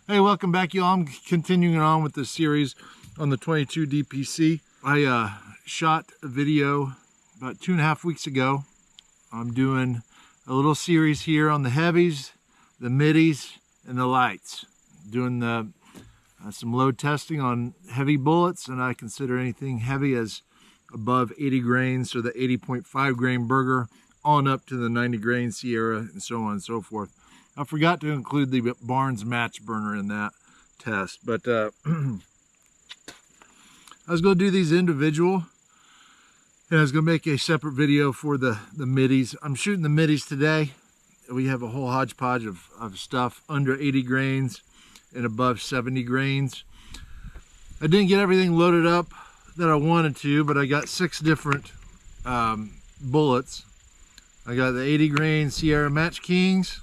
Hey, welcome back, y'all. I'm continuing on with this series on the 22 DPC. I shot a video about 2.5 weeks ago. I'm doing a little series here on the heavies, the middies, and the lights. Doing the some load testing on heavy bullets, and I consider anything heavy as above 80 grains, so the 80.5 grain burger on up to the 90 grain Sierra, and so on and so forth. I forgot to include the Barnes match burner in that test, but I was going to do these individual, and I was going to make a separate video for the middies. I'm shooting the middies today. We have a whole hodgepodge of stuff under 80 grains and above 70 grains. I didn't get everything loaded up that I wanted to, but I got 6 different bullets. I got the 80 grain Sierra Match Kings.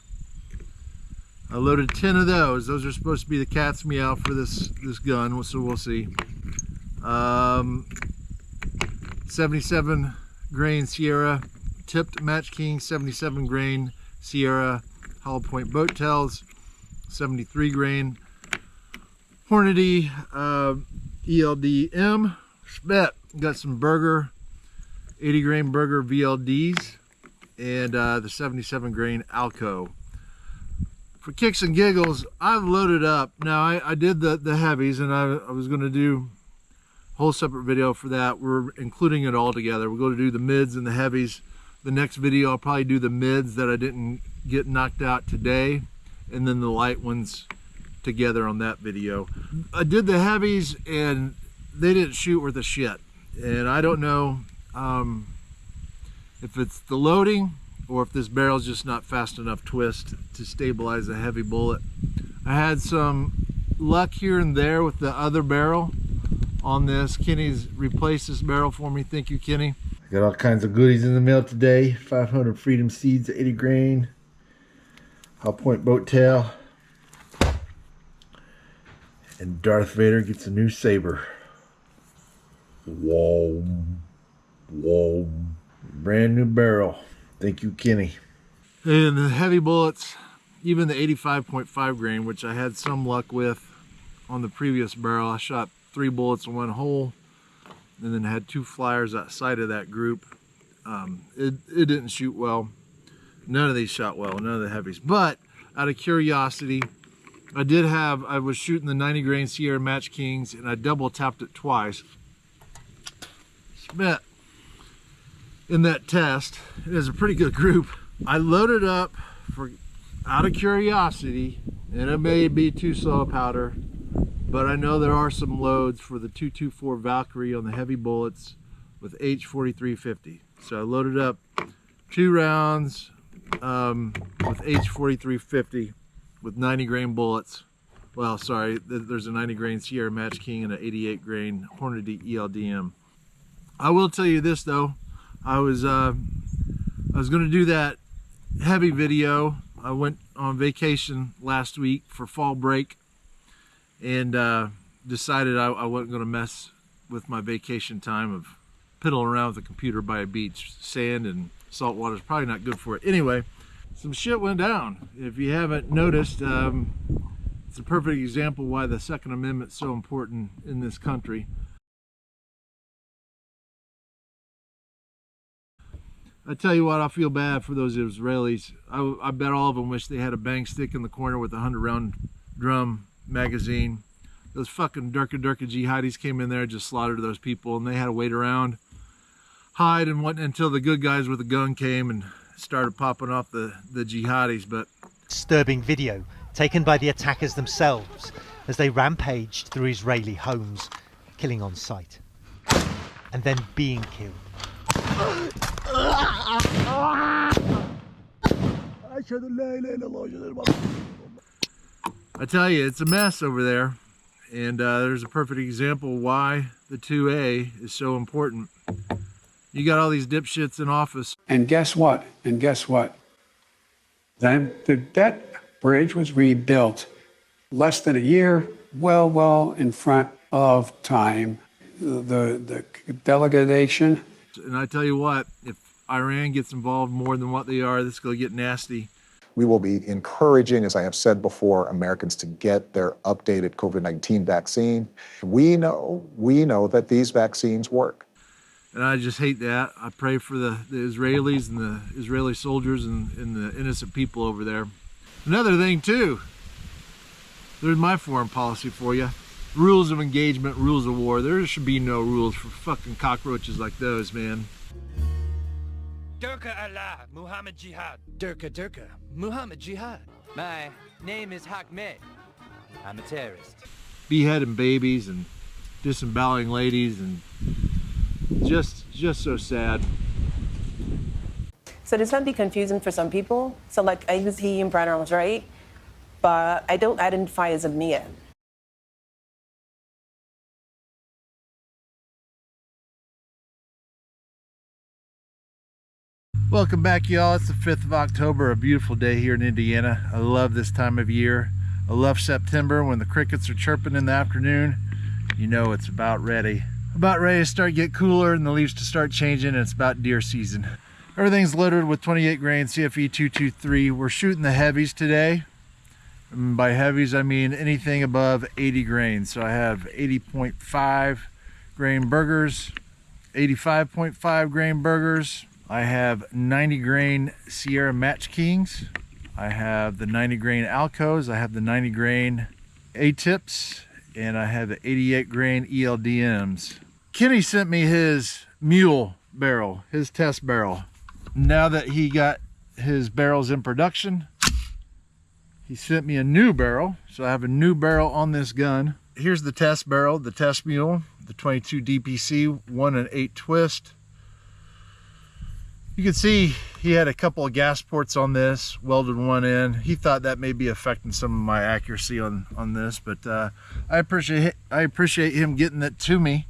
I loaded 10 of those. Those are supposed to be the cat's meow for this gun, so we'll see. 77 grain Sierra tipped Match King, 77 grain Sierra hollow point boat tails, 73 grain Hornady ELD-M. Got some burger, 80 grain burger VLDs, and the 77 grain Alco. For kicks and giggles, I've loaded up. Now I did the heavies, and I was going to do a whole separate video for that. We're including it all together. We're going to do the mids and the heavies. The next video I'll probably do the mids that I didn't get knocked out today, and then the light ones together on that video. I did the heavies and they didn't shoot worth a shit, and I don't know if it's the loading or if this barrel's just not fast enough twist to stabilize a heavy bullet. I had some luck here and there with the other barrel on this. Kenny's replaced this barrel for me. Thank you, Kenny. I got all kinds of goodies in the mail today. 500 Freedom Seeds, 80 grain, hollow point boat tail, and Darth Vader gets a new saber. Whoa, whoa, brand new barrel. Thank you, Kenny. And the heavy bullets, even the 85.5 grain, which I had some luck with on the previous barrel. I shot 3 bullets in one hole, and then had 2 flyers outside of that group. It didn't shoot well. None of these shot well, none of the heavies. But out of curiosity, I was shooting the 90 grain Sierra Match Kings, and I double tapped it twice. But in that test, it is a pretty good group. I loaded up out of curiosity, and it may be too slow a powder, but I know there are some loads for the 224 Valkyrie on the heavy bullets with H4350. So I loaded up 2 rounds with H4350 with 90 grain bullets. Well, sorry, there's a 90 grain Sierra Match King and an 88 grain Hornady ELD-M. I will tell you this though, I was going to do that heavy video. I went on vacation last week for fall break, and decided I wasn't going to mess with my vacation time of piddling around with a computer by a beach. Sand and salt water is probably not good for it. Anyway, some shit went down. If you haven't noticed, it's a perfect example why the Second Amendment is so important in this country. I tell you what, I feel bad for those Israelis. I bet all of them wish they had a bang stick in the corner with a 100-round drum magazine. Those fucking Durka jihadis came in there and just slaughtered those people, and they had to wait around, hide, and wait until the good guys with a gun came and started popping off the jihadis. But disturbing video taken by the attackers themselves as they rampaged through Israeli homes, killing on sight and then being killed. I tell you, it's a mess over there, and there's a perfect example why the 2A is so important. You got all these dipshits in office. And guess what? Then that bridge was rebuilt less than a year, well in front of time. The delegation. And I tell you what, if Iran gets involved more than what they are, this is going to get nasty. We will be encouraging, as I have said before, Americans to get their updated COVID-19 vaccine. We know that these vaccines work. And I just hate that. I pray for the Israelis and the Israeli soldiers and the innocent people over there. Another thing too, there's my foreign policy for you. Rules of engagement, rules of war. There should be no rules for fucking cockroaches like those, man. Durka Allah, Muhammad Jihad. Durka, Muhammad Jihad. My name is Ahmed. I'm a terrorist. Beheading babies and disemboweling ladies and just so sad. So this might be confusing for some people. So like I use he and pronouns, right? But I don't identify as a Mia. Welcome back, y'all. It's the 5th of October, a beautiful day here in Indiana. I love this time of year. I love September when the crickets are chirping in the afternoon. You know it's about ready to start to get cooler and the leaves to start changing, and it's about deer season. Everything's loaded with 28 grain CFE 223. We're shooting the heavies today. And by heavies, I mean anything above 80 grains. So I have 80.5 grain burgers, 85.5 grain burgers. I have 90 grain Sierra Match Kings. I have the 90 grain Alcos. I have the 90 grain A-tips. And I have the 88 grain ELDMs. Kenny sent me his mule barrel, his test barrel. Now that he got his barrels in production, he sent me a new barrel. So I have a new barrel on this gun. Here's the test barrel, the test mule, the 22 DPC 1-8 twist. You can see he had a couple of gas ports on this, welded one in. He thought that may be affecting some of my accuracy on this, but I appreciate him getting that to me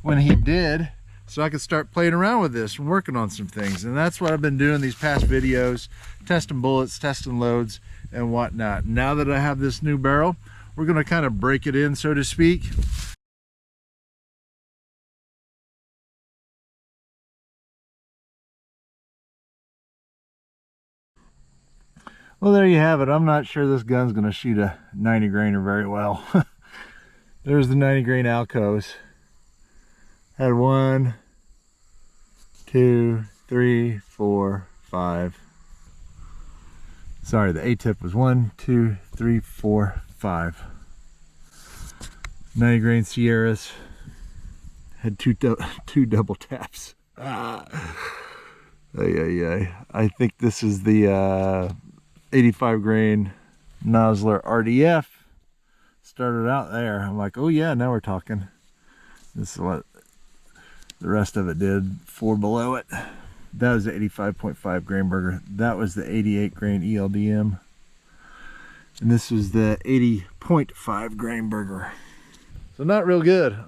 when he did, so I could start playing around with this and working on some things. And that's what I've been doing these past videos, testing bullets, testing loads, and whatnot. Now that I have this new barrel, we're gonna kind of break it in, so to speak. Well, there you have it. I'm not sure this gun's going to shoot a 90 grainer very well. There's the 90 grain Alcos. Had 1, 2, 3, 4, 5. Sorry, the A-tip was 1, 2, 3, 4, 5. 90 grain Sierras. Had two double taps. I think this is the 85 grain Nosler RDF. Started out there. I'm like, oh yeah, now we're talking. This is what the rest of it did. 4 below it. That was the 85.5 grain burger. That was the 88 grain ELDM. And this was the 80.5 grain burger. So not real good.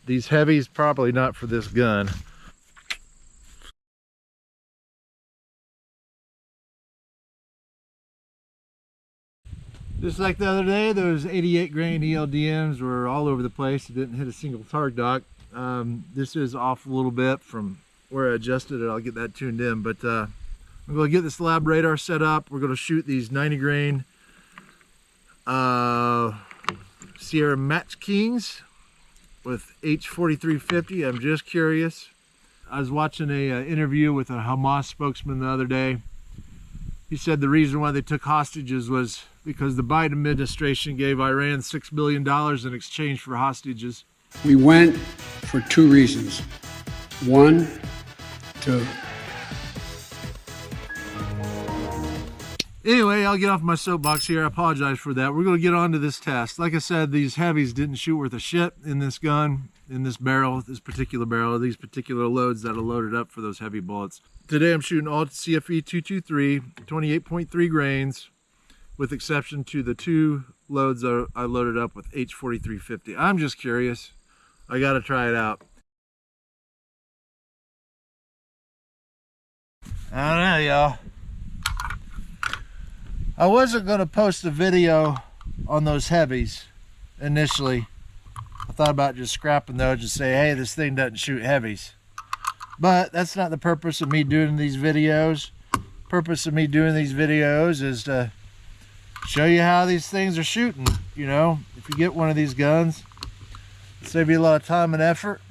These heavies, probably not for this gun. Just like the other day, those 88 grain ELDMs were all over the place. It didn't hit a single target dock. This is off a little bit from where I adjusted it. I'll get that tuned in, but I'm going to get this lab radar set up. We're going to shoot these 90 grain Sierra Match Kings with H4350. I'm just curious. I was watching a interview with a Hamas spokesman the other day. He said the reason why they took hostages was because the Biden administration gave Iran $6 billion in exchange for hostages. We went for 2 reasons. One, Anyway, I'll get off my soapbox here. I apologize for that. We're going to get on to this test. Like I said, these heavies didn't shoot worth a shit in this gun, in this barrel, this particular barrel, these particular loads that are loaded up for those heavy bullets. Today I'm shooting all CFE 223, 28.3 grains, with exception to the 2 loads that I loaded up with H4350. I'm just curious. I got to try it out. I don't know, y'all. I wasn't going to post a video on those heavies initially. I thought about just scrapping those and say, hey, this thing doesn't shoot heavies. But that's not the purpose of me doing these videos. purpose of me doing these videos is to show you how these things are shooting. You know, if you get one of these guns, it'll save you a lot of time and effort.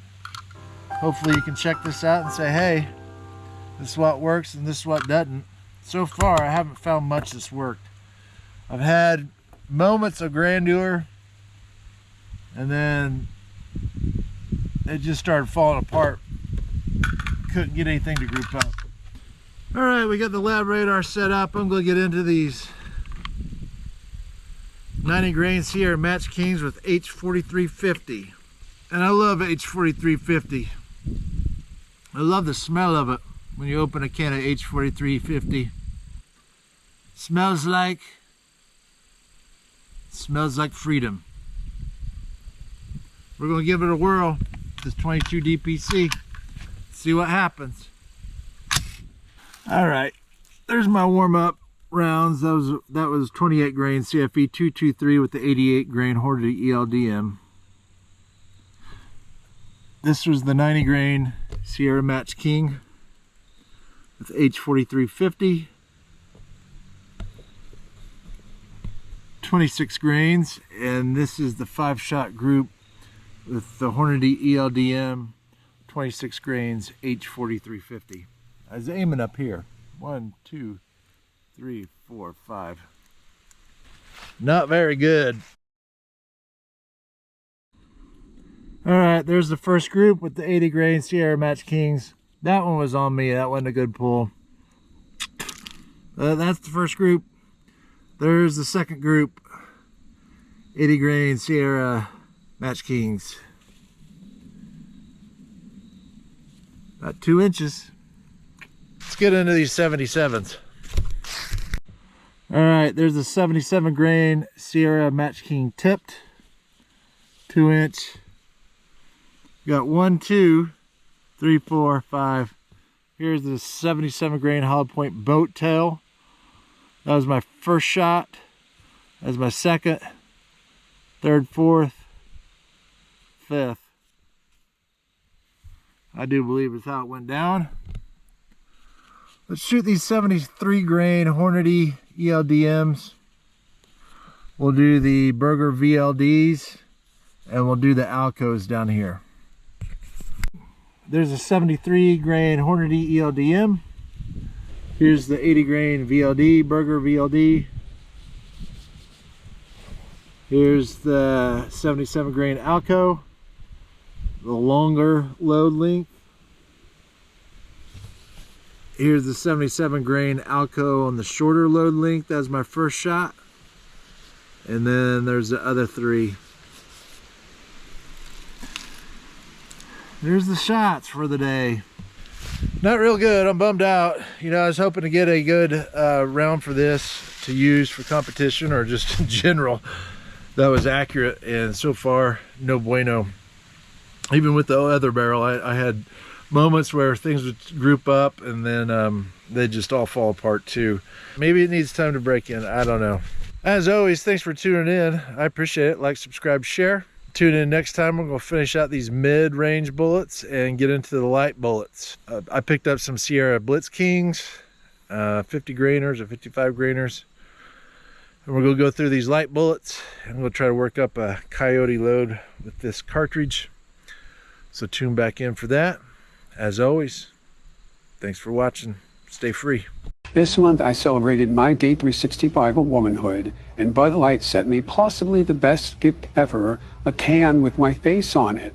Hopefully you can check this out and say, hey, this is what works and this is what doesn't. So far, I haven't found much that's worked. I've had moments of grandeur, and then it just started falling apart. Couldn't get anything to group up. All right, we got the lab radar set up. I'm going to get into these 90 grain Sierra Match Kings with H4350. And I love H4350. I love the smell of it when you open a can of H4350. Smells like freedom. We're going to give it a whirl. This 22 DPC. See what happens. All right, there's my warm-up rounds. That was 28 grain CFE 223 with the 88 grain Hornady ELDM. This was the 90 grain Sierra Match King with H4350. 26 grains, and this is the 5-shot group with the Hornady ELDM 26 grains H4350. I was aiming up here. 1, 2, 3, 4, 5. Not very good. All right, there's the first group with the 80 grain Sierra Match Kings. That one was on me. That wasn't a good pull. That's the first group. There's the second group. 80 grain Sierra Match Kings. About 2 inches. Let's get into these 77s. All right, there's the 77 grain Sierra Match King tipped. 2 inch. Got 1, 2, 3, 4, 5. Here's the 77 grain hollow point boat tail. That was my first shot. That was my second, third, fourth, fifth. I do believe it's how it went down. Let's shoot these 73 grain Hornady ELDMs. We'll do the Burger VLDs, and we'll do the Alcos down here. There's a 73 grain Hornady ELDM. Here's the 80 grain VLD, Burger VLD. Here's the 77 grain Alco, the longer load length. Here's the 77 grain Alco on the shorter load length. That was my first shot. And then there's the other 3. There's the shots for the day. Not real good. I'm bummed out. You know, I was hoping to get a good round for this to use for competition or just in general that was accurate, and so far no bueno. Even with the other barrel, I had moments where things would group up and then they just all fall apart too. Maybe it needs time to break in. I don't know. As always, thanks for tuning in. I appreciate it. Like, subscribe, share. Tune in next time. We're going to finish out these mid-range bullets and get into the light bullets. I picked up some Sierra Blitz Kings, 50 grainers or 55 grainers. And we're going to go through these light bullets and we'll try to work up a coyote load with this cartridge. So tune back in for that. As always, thanks for watching. Stay free. This month I celebrated my Day 365 of womanhood, and Bud Light sent me possibly the best gift ever, a can with my face on it.